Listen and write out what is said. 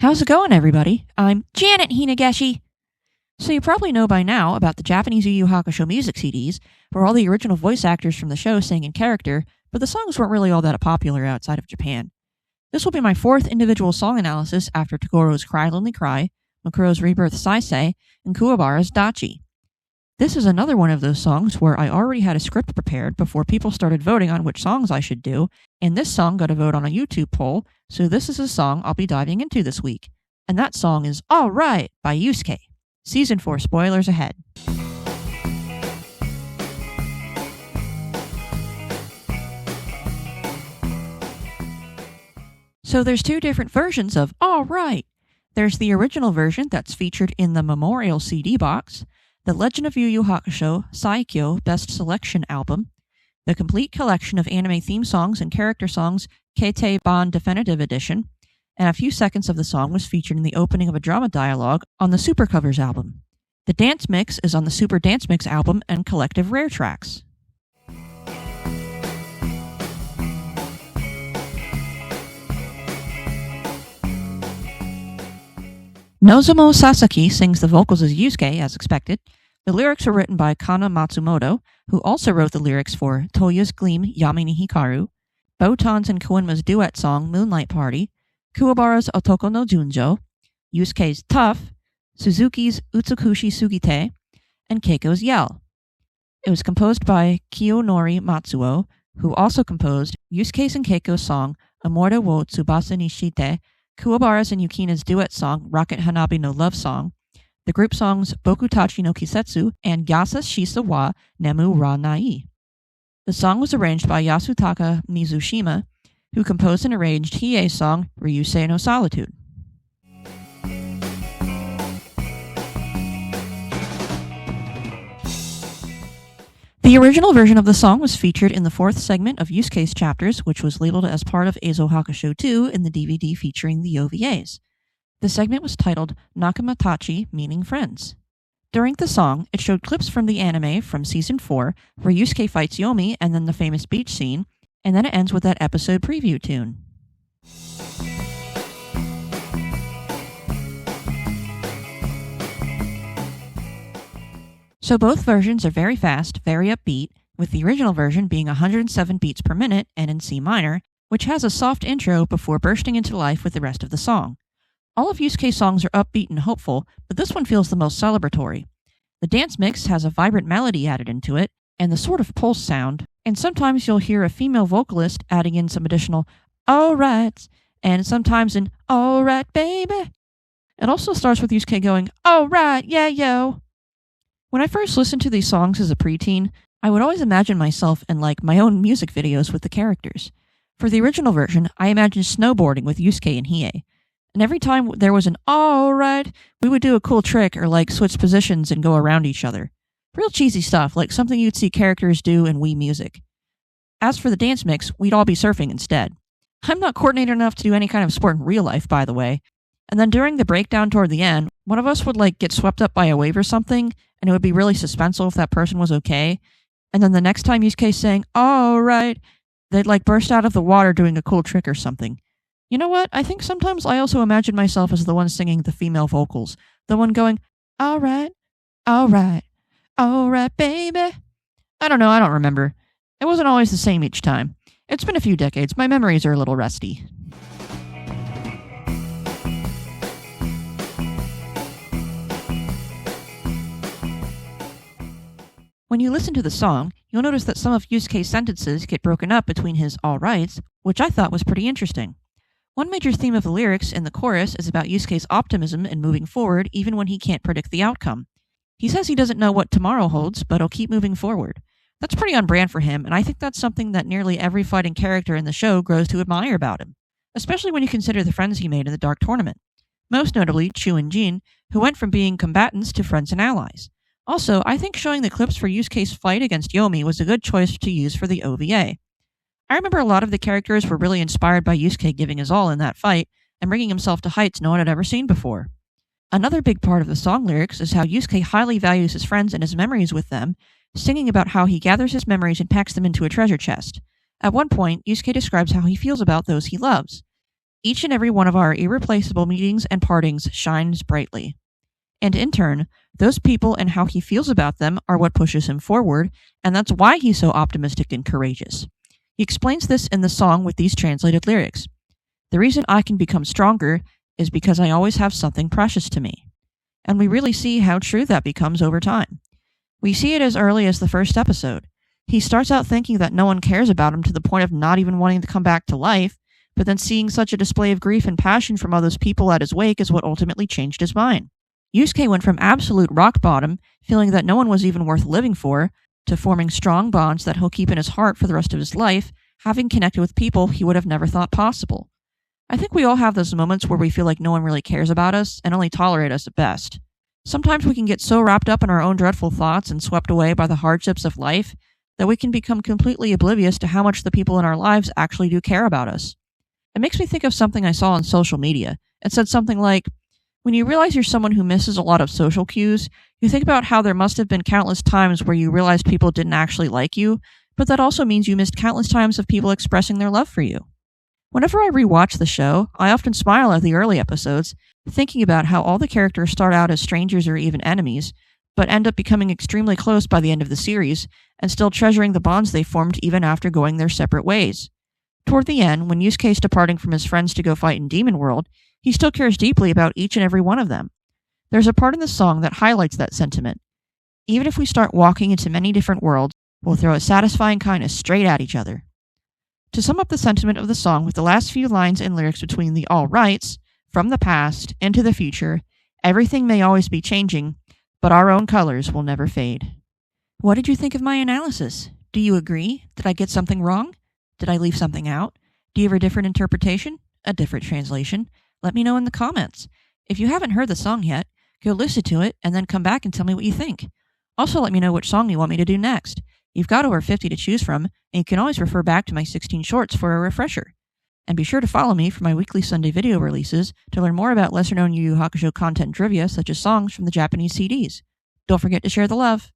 How's it going, everybody? I'm Janet Hinageshi. So you probably know by now about the Japanese Yuyu Hakusho music CDs, where all the original voice actors from the show sang in character, but the songs weren't really all that popular outside of Japan. This will be my fourth individual song analysis after Togoro's Cry Lonely Cry, Makuro's Rebirth Saisei, and Kuwabara's Dachi. This is another one of those songs where I already had a script prepared before people started voting on which songs I should do, and this song got a vote on a YouTube poll, so this is a song I'll be diving into this week. And that song is All Right by Yusuke. Season 4 spoilers ahead. So there's two different versions of All Right. There's the original version that's featured in the Memorial CD box, the Legend of Yu Yu Hakusho Saikyo Best Selection album, the complete collection of anime theme songs and character songs Keitei Ban Definitive Edition, and a few seconds of the song was featured in the opening of a drama dialogue on the Super Covers album. The dance mix is on the Super Dance Mix album and Collective Rare Tracks. Nozomu Sasaki sings the vocals as Yusuke, as expected. The lyrics were written by Kana Matsumoto, who also wrote the lyrics for Toya's Gleam Yamini Hikaru, Botan's and Koenma's duet song Moonlight Party, Kuwabara's Otoko no Junjo, Yusuke's Tough, Suzuki's Utsukushi Sugite, and Keiko's Yell. It was composed by Kiyonori Matsuo, who also composed Yusuke's and Keiko's song Amore wo Tsubasa ni Shite, Kuwabara's and Yukina's duet song Rocket Hanabi no Love Song, the group songs Bokutachi no Kisetsu and Yasa Shisa wa Nemu ra Nai. The song was arranged by Yasutaka Mizushima, who composed and arranged Hiei's song Ryusei no Solitude. The original version of the song was featured in the fourth segment of Yusuke's chapters, which was labeled as part of Eizo Hakusho 2 in the DVD featuring the OVAs. The segment was titled Nakamatachi, meaning friends. During the song, it showed clips from the anime from Season 4, where Yusuke fights Yomi and then the famous beach scene, and then it ends with that episode preview tune. So both versions are very fast, very upbeat, with the original version being 107 beats per minute and in C minor, which has a soft intro before bursting into life with the rest of the song. All of Yusuke's songs are upbeat and hopeful, but this one feels the most celebratory. The dance mix has a vibrant melody added into it, and the sort of pulse sound, and sometimes you'll hear a female vocalist adding in some additional "alrights," and sometimes an "alright, baby." It also starts with Yusuke going, "Alright, yeah, yo." When I first listened to these songs as a preteen, I would always imagine myself in my own music videos with the characters. For the original version, I imagined snowboarding with Yusuke and Hiei. And every time there was an "alright," we would do a cool trick or switch positions and go around each other. Real cheesy stuff, like something you'd see characters do in Wii Music. As for the dance mix, we'd all be surfing instead. I'm not coordinated enough to do any kind of sport in real life, by the way. And then during the breakdown toward the end, one of us would get swept up by a wave or something, and it would be really suspenseful if that person was okay. And then the next time Yusuke sang "alright," they'd burst out of the water doing a cool trick or something. You know what? I think sometimes I also imagine myself as the one singing the female vocals. The one going, "Alright, alright, alright, baby." I don't know, I don't remember. It wasn't always the same each time. It's been a few decades, my memories are a little rusty. When you listen to the song, you'll notice that some of Yusuke's sentences get broken up between his "alrights," which I thought was pretty interesting. One major theme of the lyrics in the chorus is about Yusuke's optimism and moving forward even when he can't predict the outcome. He says he doesn't know what tomorrow holds, but he'll keep moving forward. That's pretty on brand for him, and I think that's something that nearly every fighting character in the show grows to admire about him, especially when you consider the friends he made in the Dark Tournament. Most notably, Chu and Jin, who went from being combatants to friends and allies. Also, I think showing the clips for Yusuke's fight against Yomi was a good choice to use for the OVA. I remember a lot of the characters were really inspired by Yusuke giving his all in that fight and bringing himself to heights no one had ever seen before. Another big part of the song lyrics is how Yusuke highly values his friends and his memories with them, singing about how he gathers his memories and packs them into a treasure chest. At one point, Yusuke describes how he feels about those he loves. Each and every one of our irreplaceable meetings and partings shines brightly. And in turn, those people and how he feels about them are what pushes him forward, and that's why he's so optimistic and courageous. He explains this in the song with these translated lyrics. The reason I can become stronger is because I always have something precious to me. And we really see how true that becomes over time. We see it as early as the first episode. He starts out thinking that no one cares about him to the point of not even wanting to come back to life, but then seeing such a display of grief and passion from all those people at his wake is what ultimately changed his mind. Yusuke went from absolute rock bottom, feeling that no one was even worth living for, to forming strong bonds that he'll keep in his heart for the rest of his life, having connected with people he would have never thought possible. I think we all have those moments where we feel like no one really cares about us and only tolerate us at best. Sometimes we can get so wrapped up in our own dreadful thoughts and swept away by the hardships of life that we can become completely oblivious to how much the people in our lives actually do care about us. It makes me think of something I saw on social media. It said something like, when you realize you're someone who misses a lot of social cues, you think about how there must have been countless times where you realized people didn't actually like you, but that also means you missed countless times of people expressing their love for you. Whenever I rewatch the show, I often smile at the early episodes, thinking about how all the characters start out as strangers or even enemies, but end up becoming extremely close by the end of the series, and still treasuring the bonds they formed even after going their separate ways. Toward the end, when Yusuke is departing from his friends to go fight in Demon World, he still cares deeply about each and every one of them. There's a part in the song that highlights that sentiment. Even if we start walking into many different worlds, we'll throw a satisfying kindness straight at each other. To sum up the sentiment of the song with the last few lines and lyrics between the all rights, from the past into the future, everything may always be changing, but our own colors will never fade. What did you think of my analysis? Do you agree? Did I get something wrong? Did I leave something out? Do you have a different interpretation? A different translation? Let me know in the comments. If you haven't heard the song yet, go listen to it and then come back and tell me what you think. Also, let me know which song you want me to do next. You've got over 50 to choose from, and you can always refer back to my 16 shorts for a refresher. And be sure to follow me for my weekly Sunday video releases to learn more about lesser-known Yu Yu Hakusho content trivia such as songs from the Japanese CDs. Don't forget to share the love.